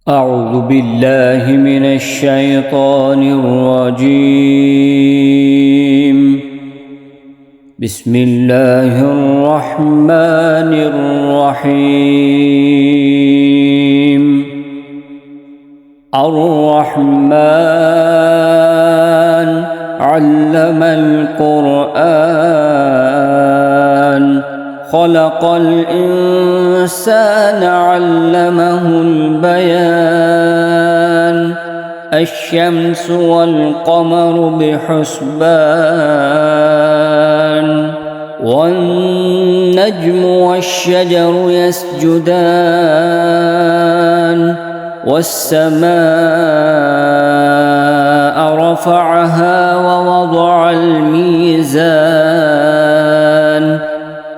أعوذ بالله من الشيطان الرجيم. بسم الله الرحمن الرحيم. الرحمن علم القرآن خلق الإنسان علمه البيان. الشمس والقمر بحسبان والنجم والشجر يسجدان والسماء رفعها ووضع الميزان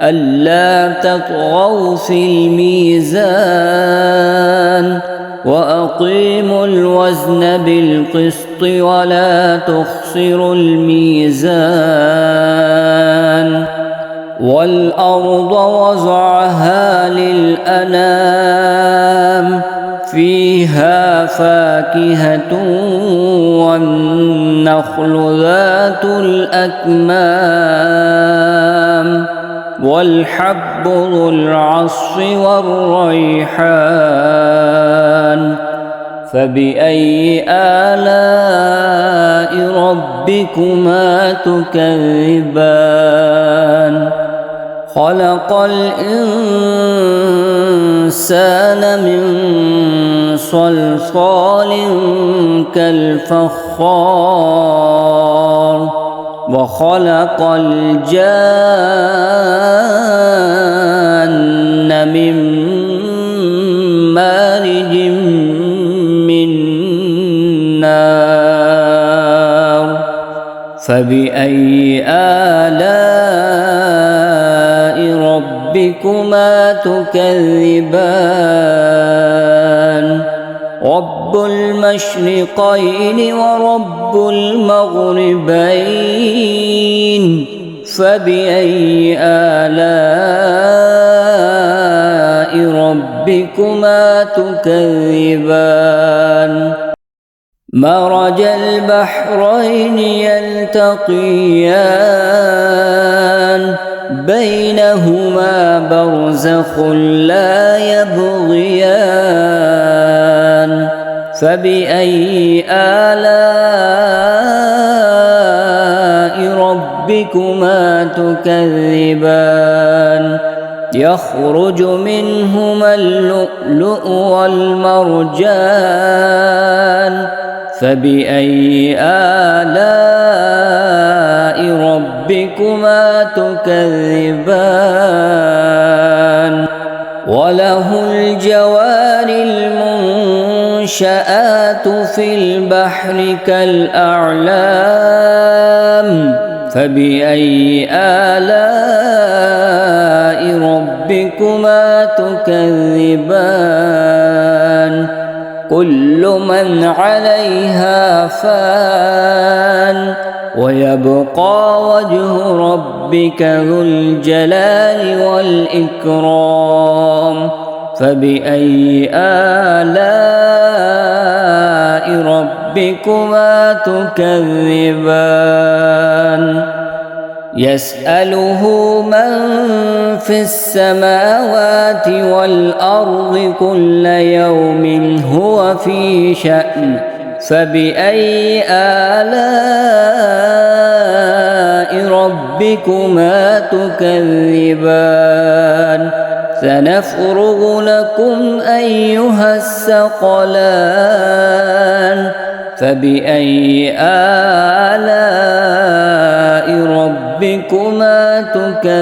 ألا تطغوا في الميزان وأقيموا الوزن بالقسط ولا تخسروا الميزان. والأرض وضعها للأنام فيها فاكهة والنخل ذات الأكمام والحب ذو العصف والريحان. فبأي آلاء ربكما تكذبان؟ خلق الإنسان من صلصال كالفخار وخلق الجان من مارج من نار. فبأي آلاء ربكما تكذبان؟ رب المشرقين ورب المغربين. فبأي آلاء ربكما تكذبان؟ مرج البحرين يلتقيان بينهما برزخ لا يبغيان. فبأي آلاء ربكما تكذبان؟ يخرج منهما اللؤلؤ والمرجان. فبأي آلاء ربكما تكذبان؟ وله الجوار المنشآت في البحر كالأعلام. فبأي آلاء ربكما تكذبان؟ كل من عليها فان ويبقى وجه ربك ذو الجلال والإكرام. فبأي آلاء ربكما تكذبان؟ يسأله من في السماوات والأرض كل يوم هو في شأن. فبأي آلاء ربكما تكذبان؟ سنفرغ لكم أيها الثقلان. فبأي آلاء ربكما تكذبان؟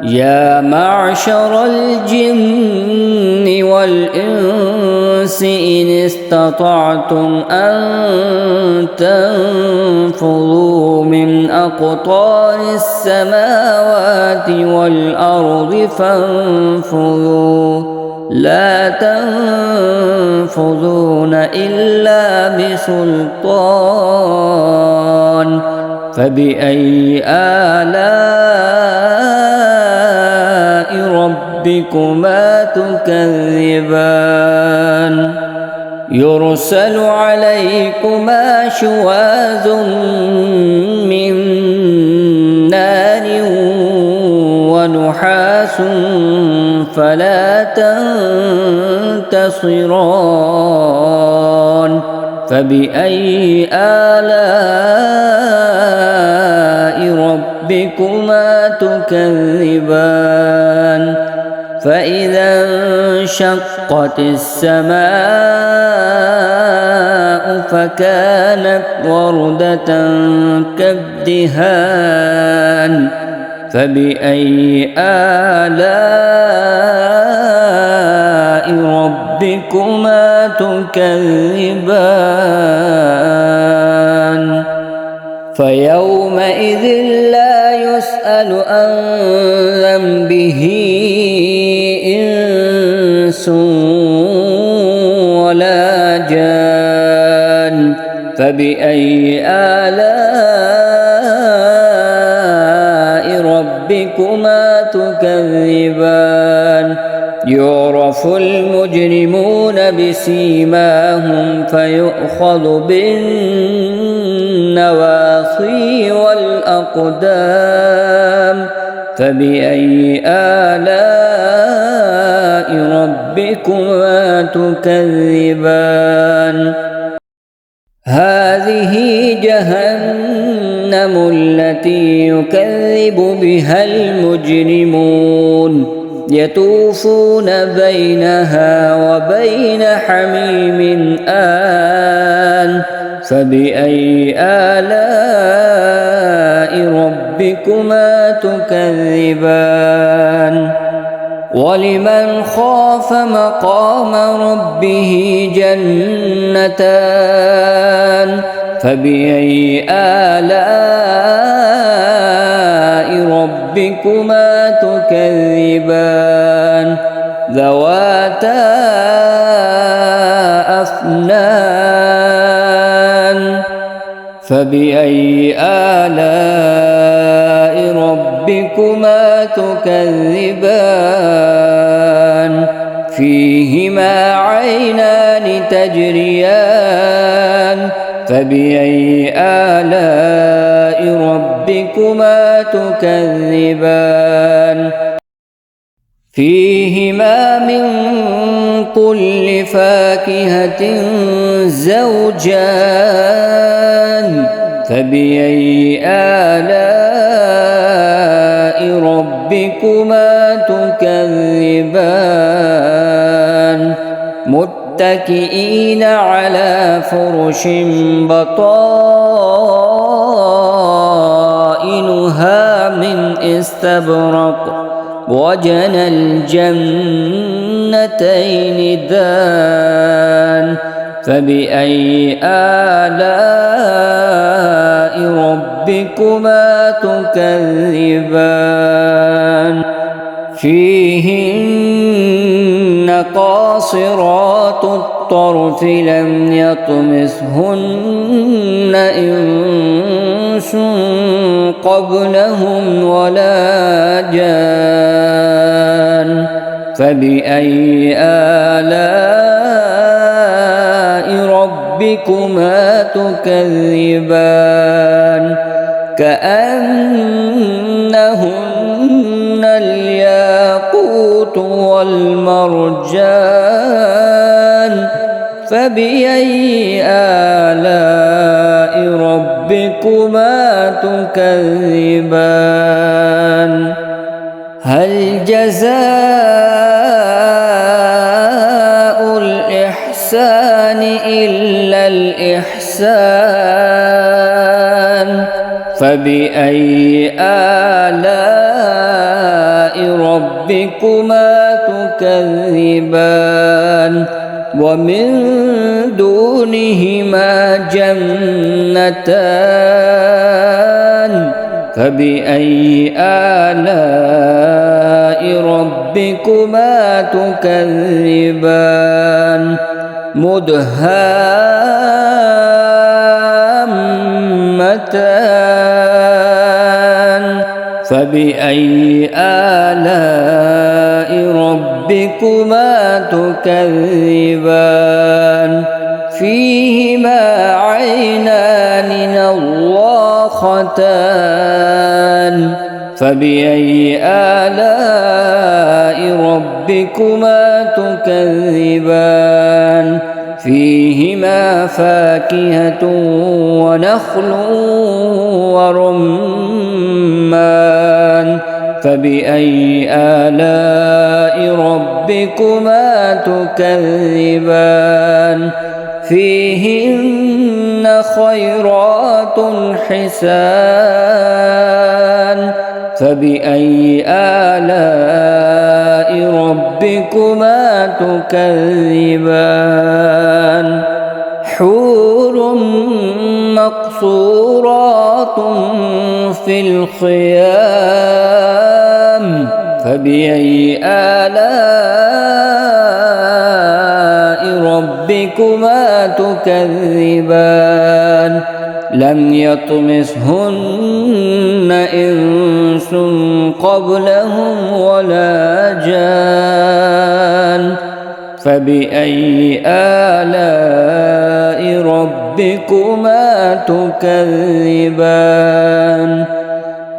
يا معشر الجن والإنس إن استطعتم أن تنفذوا من أقطار السماوات والأرض فانفذوا لا تنفذون إلا بسلطان. فبأي آلاء ربكما تكذبان يرسل عليكما شواظ من نار ونحاس فلا تنتصران فبأي آلاء ربكما تكذبان فإذا انشقت السماء فكانت وردة كالدهان فبأي آلاء ربكما تكذبان فيومئذ لا يسأل عن ذنبه إنس ولا جان فبأي آلاء ربكما تكذبان يعرف المجرمون بسيماهم فيؤخذ بالنواصي والأقدام فبأي آلاء ربكما تكذبان هذه جهنم التي يكذب بها المجرمون يطوفون بينها وبين حميم آن فبأي آلاء ربكما تكذبان ولمن خاف مقام ربه جنتان فبأي آلاء ربكما تكذبان ذواتا أفنان فبأي آلاء ربكما تكذبان فيهما عينان تجريان فبأي آلاء ربكما تكذبان فيهما من كل فاكهة زوجان فبأي آلاء ربكما تكذبان متكئين على فرش بطائنها من استبرق وجنى الجنتين دان فبأي آلاء ربكما تكذبان فيهن قاصرات الطرف لم يطمثهن إنس قبلهم ولا جان فبأي آلاء ربكما تكذبان كأنهن الياقوت والمرجان فبأي آلاء ربكما تكذبان هل جزاء الإحسان إلا الإحسان فبأي آلاء ربكما تكذبان ومن دونهما جنتان فبأي آلاء ربكما تكذبان مدهامتان فبأي آلاء ربكما تكذبان فيهما عينان نضاختان فبأي آلاء ربكما تكذبان فيهما فاكهة ونخل ورمان فبأي آلاء ربكما تكذبان فيهن خيرات حسان فبأي آلاء ربكما تكذبان حور مقصورات في الخيام فبأي آلاء ربكما تكذبان لم يطمثهن إنس قبلهم ولا جان فبأي آلاء ربكما تكذبان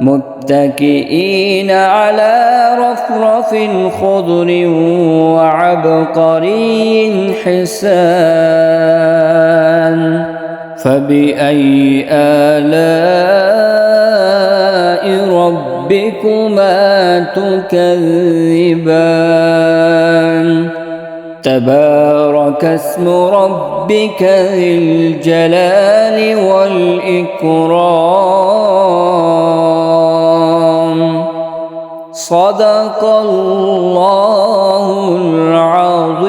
متكئين على رفرف خضر وعبقري حسان فبأي آلاء ربكما تكذبان تبارك اسم ربك ذي الجلال والإكرام صدق الله العظيم.